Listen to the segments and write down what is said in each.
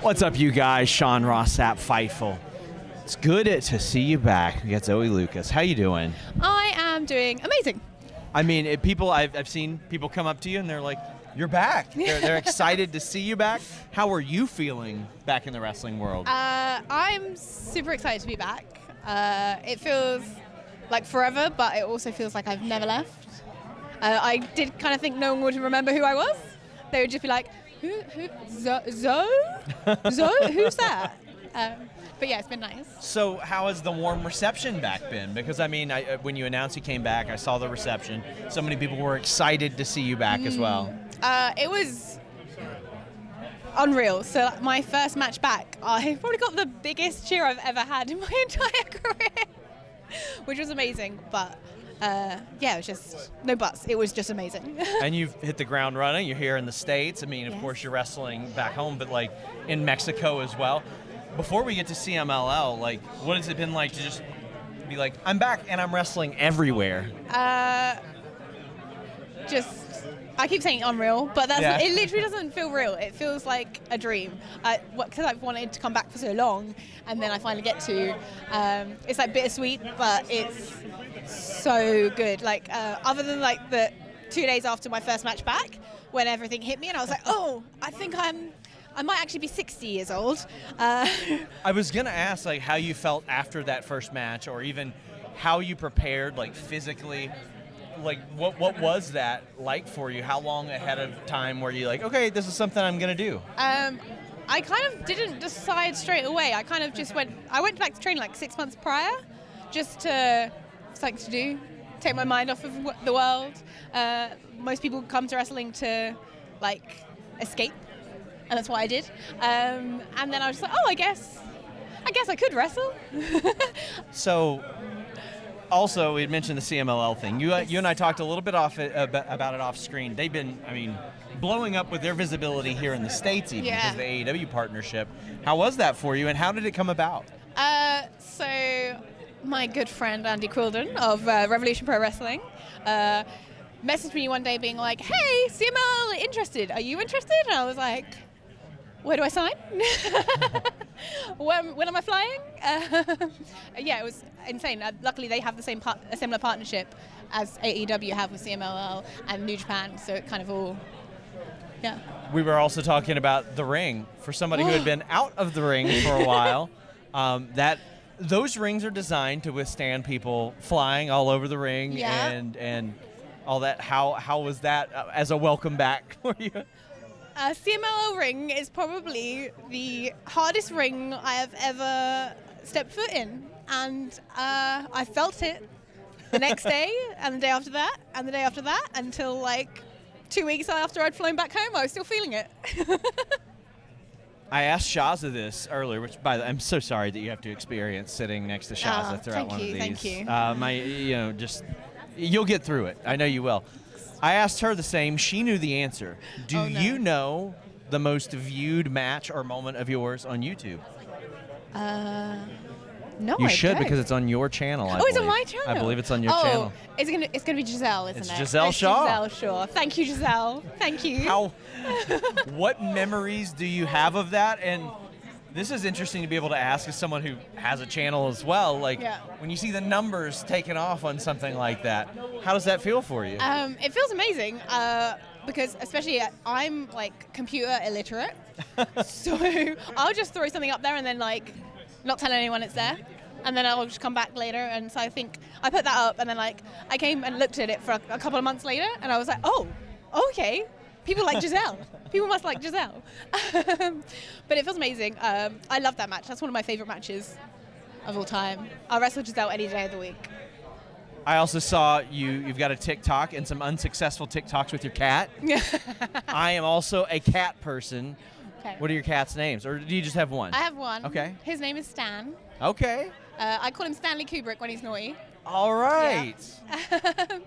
What's up, you guys? Sean Ross, Sapp, Fightful. It's good to see you back. We got Zoe Lucas. How you doing? I am doing amazing. I mean, I've seen people come up to you and they're like, "You're back." They're excited to see you back. How are you feeling back in the wrestling world? I'm super excited to be back. It feels like forever, but it also feels like I've never left. I did kind of think no one would remember who I was. They would just be like, Who? Zoe? Zoe? Who's that? But yeah, it's been nice. So how has the warm reception back been? Because, I mean, when you announced you came back, I saw the reception. So many people were excited to see you back as well. It was unreal. So my first match back, I probably got the biggest cheer I've ever had in my entire career, which was amazing. But yeah, it was just no buts. It was just amazing. And you've hit the ground running. You're here in the States. I mean, of course, you're wrestling back home, but like in Mexico as well. Before we get to CMLL, like, what has it been like to just be like, I'm back and I'm wrestling everywhere? I keep saying unreal, but it literally doesn't feel real. It feels like a dream. Because I've wanted to come back for so long, and then I finally get to. It's like bittersweet, but it's so good. Like, other than like the 2 days after my first match back, when everything hit me, and I was like, oh, I think I might actually be 60 years old. I was going to ask, like, how you felt after that first match, or even how you prepared, like, physically. Like, what was that like for you? How long ahead of time were you like, okay, this is something I'm going to do? I kind of didn't decide straight away. I kind of just went back to training like 6 months prior, just to, something to do, take my mind off of the world. Most people come to wrestling to, like, escape. And that's what I did. And then I was just like, oh, I guess I could wrestle. So, also, we had mentioned the CMLL thing. You and I talked a little bit about it off screen. They've been, I mean, blowing up with their visibility here in the States even because of the AEW partnership. How was that for you, and how did it come about? So, my good friend Andy Quilden of Revolution Pro Wrestling messaged me one day being like, hey, CMLL interested. Are you interested? And I was like, where do I sign? when am I flying? Yeah, it was insane. Luckily, they have a similar partnership as AEW have with CMLL and New Japan, so it kind of all, yeah. We were also talking about the ring. For somebody who had been out of the ring for a while, those rings are designed to withstand people flying all over the ring and all that. How was that as a welcome back for you? CMLL ring is probably the hardest ring I have ever stepped foot in, and I felt it the next day, and the day after that, and the day after that, until like 2 weeks after I'd flown back home. I was still feeling it. I asked Shaza this earlier, which, by the way, I'm so sorry that you have to experience sitting next to Shaza throughout one of these. Thank you. You'll get through it. I know you will. I asked her the same. She knew the answer. Do you know the most viewed match or moment of yours on YouTube? No, you I should don't. because it's on your channel. It's on my channel. I believe it's on your channel. It's gonna be Giselle, isn't it? It's Giselle Shaw. Giselle Shaw. Thank you, Giselle. Thank you. What memories do you have of that? And this is interesting to be able to ask as someone who has a channel as well. Like, when you see the numbers taken off on something like that, how does that feel for you? It feels amazing because especially I'm like computer illiterate. So I'll just throw something up there and then like not tell anyone it's there. And then I'll just come back later. And so I think I put that up and then like I came and looked at it for a couple of months later and I was like, oh, okay. People like Giselle. People must like Giselle. But it feels amazing. I love that match. That's one of my favorite matches of all time. I'll wrestle Giselle any day of the week. I also saw you've got a TikTok and some unsuccessful TikToks with your cat. I am also a cat person. Okay. What are your cat's names? Or do you just have one? I have one. Okay. His name is Stan. Okay. I call him Stanley Kubrick when he's naughty. All right. Yeah.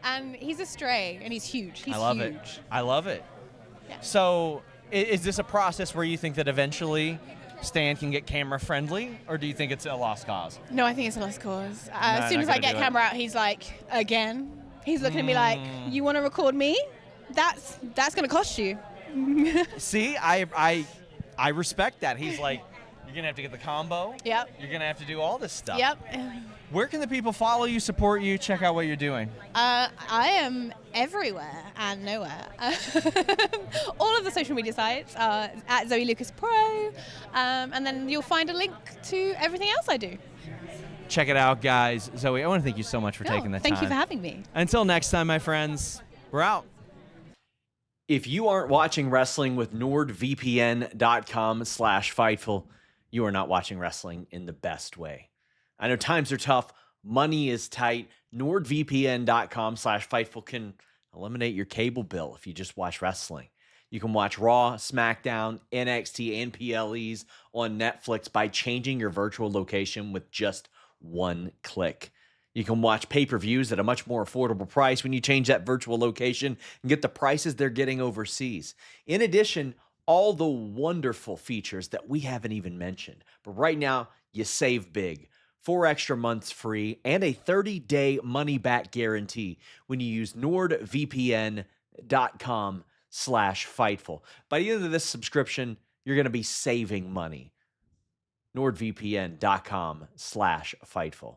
And he's a stray, and he's huge. He's huge. I love it. Yeah. So is this a process where you think that eventually Stan can get camera friendly, or do you think it's a lost cause? No, I think it's a lost cause. As soon as I get camera out, he's like, again. He's looking at me like, you want to record me? That's going to cost you. See, I I respect that. He's like, you're going to have to get the combo. Yep. You're going to have to do all this stuff. Yep. Where can the people follow you, support you, check out what you're doing? I am everywhere and nowhere. All of the social media sites are at Zoe Lucas Pro, and then you'll find a link to everything else I do. Check it out, guys. Zoe, I want to thank you so much for taking the time. Thank you for having me. Until next time, my friends, we're out. If you aren't watching wrestling with NordVPN.com/Fightful, you are not watching wrestling in the best way. I know times are tough. Money is tight. NordVPN.com/Fightful can eliminate your cable bill if you just watch wrestling. You can watch Raw, SmackDown, NXT, and PLEs on Netflix by changing your virtual location with just one click. You can watch pay-per-views at a much more affordable price when you change that virtual location and get the prices they're getting overseas. In addition, all the wonderful features that we haven't even mentioned. But right now, you save big. 4 extra months free and a 30-day money-back guarantee when you use NordVPN.com/Fightful. By the end of this subscription, you're going to be saving money. NordVPN.com/Fightful.